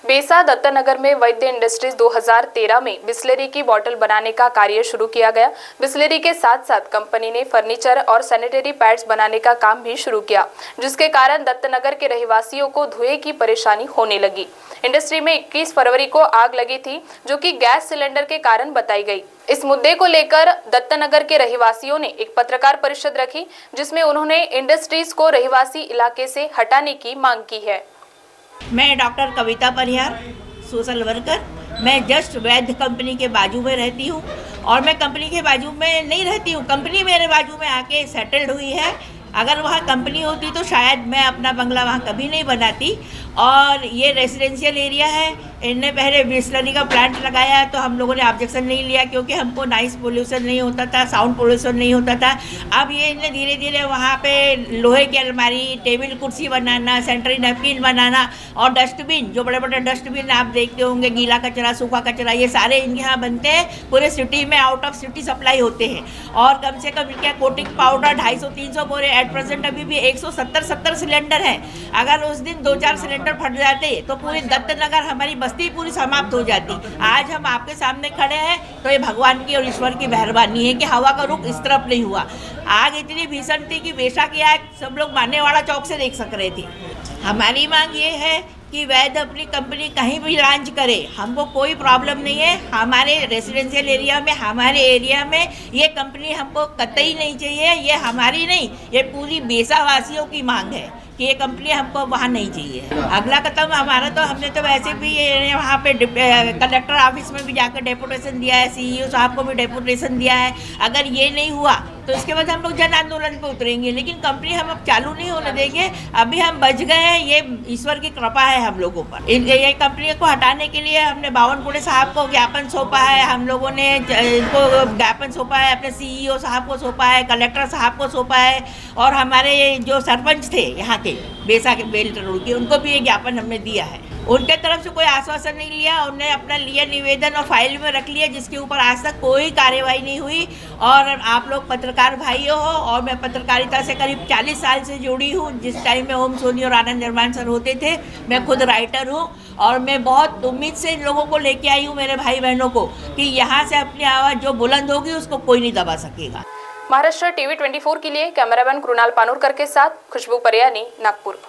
बेसा दत्तनगर में वैद्य इंडस्ट्रीज 2013 में बिस्लेरी की बोतल बनाने का कार्य शुरू किया गया। बिस्लेरी के साथ साथ कंपनी ने फर्नीचर और सैनिटरी पैड्स बनाने का काम भी शुरू किया, जिसके कारण दत्तनगर के रहवासियों को धुएं की परेशानी होने लगी। इंडस्ट्री में 21 फरवरी को आग लगी थी, जो कि गैस सिलेंडर के कारण बताई गई। इस मुद्दे को लेकर दत्तनगर के रहवासियों ने एक पत्रकार परिषद रखी, जिसमें उन्होंने इंडस्ट्रीज को रहवासी इलाके से हटाने की मांग की है। मैं डॉक्टर कविता परिहार, सोशल वर्कर। मैं जस्ट वैद्य कंपनी के बाजू में रहती हूँ और मैं कंपनी के बाजू में नहीं रहती हूँ, कंपनी मेरे बाजू में आके सेटल्ड हुई है। अगर वहाँ कंपनी होती तो शायद मैं अपना बंगला वहाँ कभी नहीं बनाती। और ये रेजिडेंशियल एरिया है। इनने पहले बिस्लरी का प्लांट लगाया तो हम लोगों ने ऑब्जेक्शन नहीं लिया, क्योंकि हमको नॉइस पोल्यूशन नहीं होता था, साउंड पोल्यूशन नहीं होता था। अब ये इनने धीरे धीरे वहाँ पे लोहे की अलमारी, टेबल कुर्सी बनाना, सैनिटरी नैपकिन बनाना और डस्टबिन, जो बड़े बड़े डस्टबिन आप देखते होंगे, गीला कचरा, सूखा कचरा, ये सारे इनके यहाँ बनते हैं। पूरे सिटी में आउट ऑफ सिटी सप्लाई होते हैं। और कम से कम इनके कोटिंग पाउडर 250-300 बोरे, एट प्रेजेंट अभी भी 170 सिलेंडर है। अगर उस दिन 2-4 सिलेंडर फट जाते तो पूरी दत्तनगर, हमारी बस्ती पूरी समाप्त हो जाती। आज हम आपके सामने खड़े हैं तो ये भगवान की और ईश्वर की मेहरबानी है कि हवा का रुख इस तरफ नहीं हुआ। आग इतनी भीषण थी कि बेशा की आग सब लोग मानेवाड़ा चौक से देख सक रहे थे। हमारी मांग ये है कि वैद्य अपनी कंपनी कहीं भी लॉन्च करे, हमको कोई प्रॉब्लम नहीं है। हमारे रेजिडेंशियल एरिया में, हमारे एरिया में ये कंपनी हमको कतई नहीं चाहिए। ये हमारी नहीं, ये पूरी बेसा वासियों की मांग है कि ये कंपनी हमको वहाँ नहीं चाहिए। अगला कदम हमारा, तो हमने तो वैसे भी वहाँ पे कलेक्टर ऑफिस में भी जाकर डेपुटेशन दिया है, CEO साहब को भी डेपुटेशन दिया है। अगर ये नहीं हुआ तो इसके बाद हम लोग जन आंदोलन पे उतरेंगे, लेकिन कंपनी हम अब चालू नहीं होने देंगे। अभी हम बच गए हैं, ये ईश्वर की कृपा है हम लोगों पर। ये कंपनी को हटाने के लिए हमने बावनकुड़े साहब को ज्ञापन सौंपा है, हम लोगों ने इनको ज्ञापन सौंपा है, अपने CEO साहब को सौंपा है, कलेक्टर साहब को सौंपा है, और हमारे जो सरपंच थे यहाँ के बेसा के बेल्ट रोड के, उनको भी ये ज्ञापन हमने दिया है। उनके तरफ से कोई आश्वासन नहीं लिया, उन्होंने अपना लिया निवेदन और फाइल में रख लिया, जिसके ऊपर आज तक कोई कार्यवाही नहीं हुई। और आप लोग पत्रकार भाइयों हो, और मैं पत्रकारिता से करीब 40 साल से जुड़ी हूँ। जिस टाइम में ओम सोनी और आनंद निर्माण सर होते थे, मैं खुद राइटर हूँ और मैं बहुत उम्मीद से इन लोगों को लेके आई हूँ, मेरे भाई बहनों को, कि यहाँ से अपनी आवाज़ जो बुलंद होगी उसको कोई नहीं दबा सकेगा। महाराष्ट्र TV 24 के लिए कैमरामैन कृणाल पानूरकर के साथ खुशबू परियानी, नागपुर।